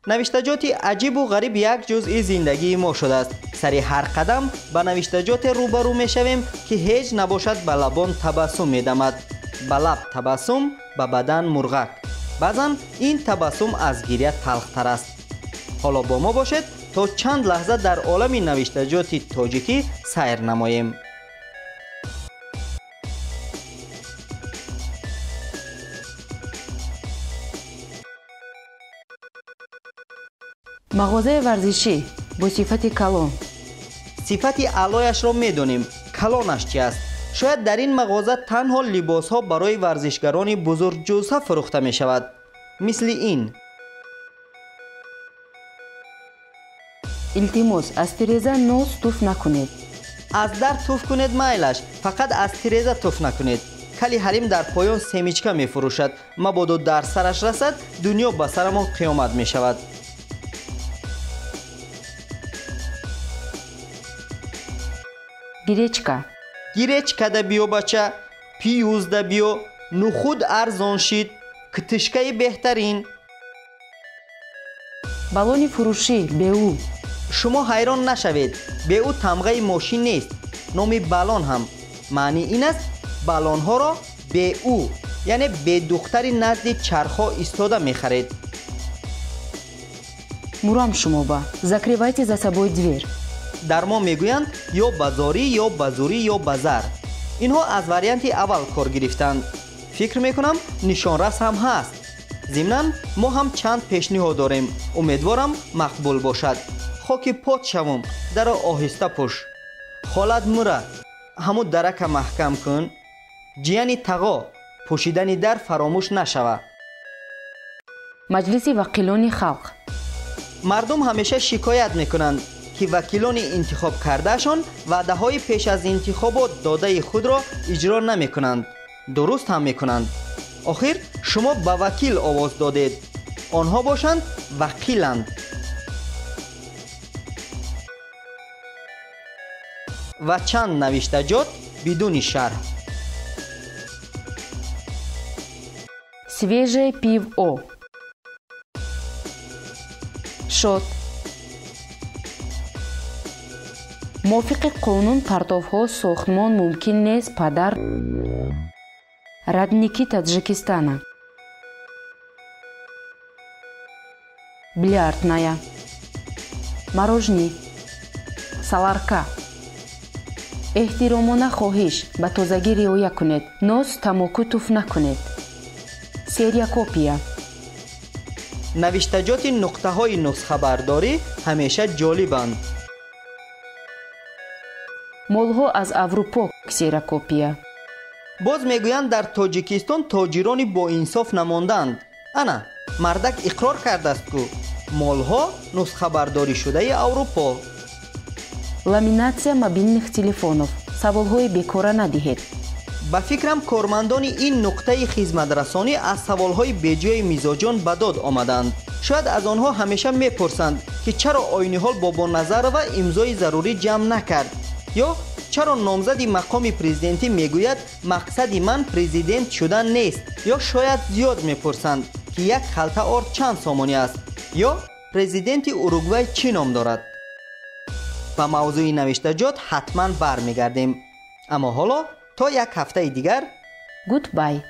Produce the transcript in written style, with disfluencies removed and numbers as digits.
نوشتجات عجیب و غریب یک جزء زندگی ما شده است. سر هر قدم به نوشتجات روبرو می شویم که هیچ نباشد به لبان تبسم می دمد. به لب تبسم، به بدن مرغک. بعضن این تبسم از گریه تلختر است. حالا با ما باشد تا چند لحظه در عالم نوشتجات تاجیکی سیر نماییم. مغازه ورزشی با صفت کلان. صفت اعلایش را می‌دانیم. کلانش چی است؟ شاید در این مغازه تنها لباس‌ها برای ورزشکاران بزرگجوثه فروخته می‌شود. مثل این. التماس از تریزه نوز توف نکنید. از در توف کنید مایلش، فقط از تریزه توف نکنید. کلی حریم در پایان سمیچکا می‌فروشد. مبادا در سرش رسد دنیا به سر ما قیامت می‌شود. گریچکا ده بیو بچه، پیوز ده بیو، نخود ارزان شید، کتشکای بهترین. بالون فروشی بیو. شما حیران نشوید، بیو تمغه ماشین نیست، نام بالون هم. معنی این است بالون ها را بیو، یعنی به دختری نزد چرخا ایستاده میخرید. مورام شما با закрывайте за собой дверь. در ما میگویند یا بازاری یا بازوری یا بازار. اینها از وریانت اول کار گرفتند. فکر میکنم نشان رس هم هست. ضمناً ما هم چند پیشنهاد داریم. امیدوارم مقبول باشد. خاک پات شوم، در آهسته پوش. خالد مرا همو درک محکم کن. جیانی تقا پوشیدن در فراموش نشوه. مجلس وکیلان خلق. مردم همیشه شکایت میکنند که وکیلان انتخاب کردهشان وعده های پیش از انتخابات داده خود را اجرا نمی کنند. درست هم می کنند. آخر شما به وکیل آواز دادید. آنها باشند وکیلند. و چند نوشتجات بدون شرح. свежее пиво. شد. موافق قانون پرتاب‌ها ساختمان ممکن نیست پدر радники таджикистана. بلیاردная. мороженое. саларка. احترامانه خواهش به تازگی رعایت کنید. نوز تماکو توف نکنید. سریا کپیا. نوشتجات نقطه های نسخه برداری همیشه جالبند. مولها از اروپا کسیراکوپیا. باز میگویند در تاجیکستان تاجرانی با انصاف نماندند. انا مردک اقرار کرده است که مولها نسخه برداری شده اروپا. ламинация мобильных телефонов. سوالهای بیکاره ندهید. با فکرم کارمندان این نقطه خدمترسانی از سوالهای بیجای میزاجان به داد آمدند. شاید از آنها همیشه میپرسند که چرا عین حال با نظر و امضای ضروری جمع نکرد، یا چرا نامزد مقام پرزیدنتی میگوید مقصد من پرزیدنت شدن نیست، یا شاید زیاد میپرسند که یک خلطه آرد چند سامانی است، یا پرزیدنت اوروگوئه چی نام دارد. به موضوع نوشتجات حتما برمیگردیم. اما حالا تا یک هفته دیگر گودبای.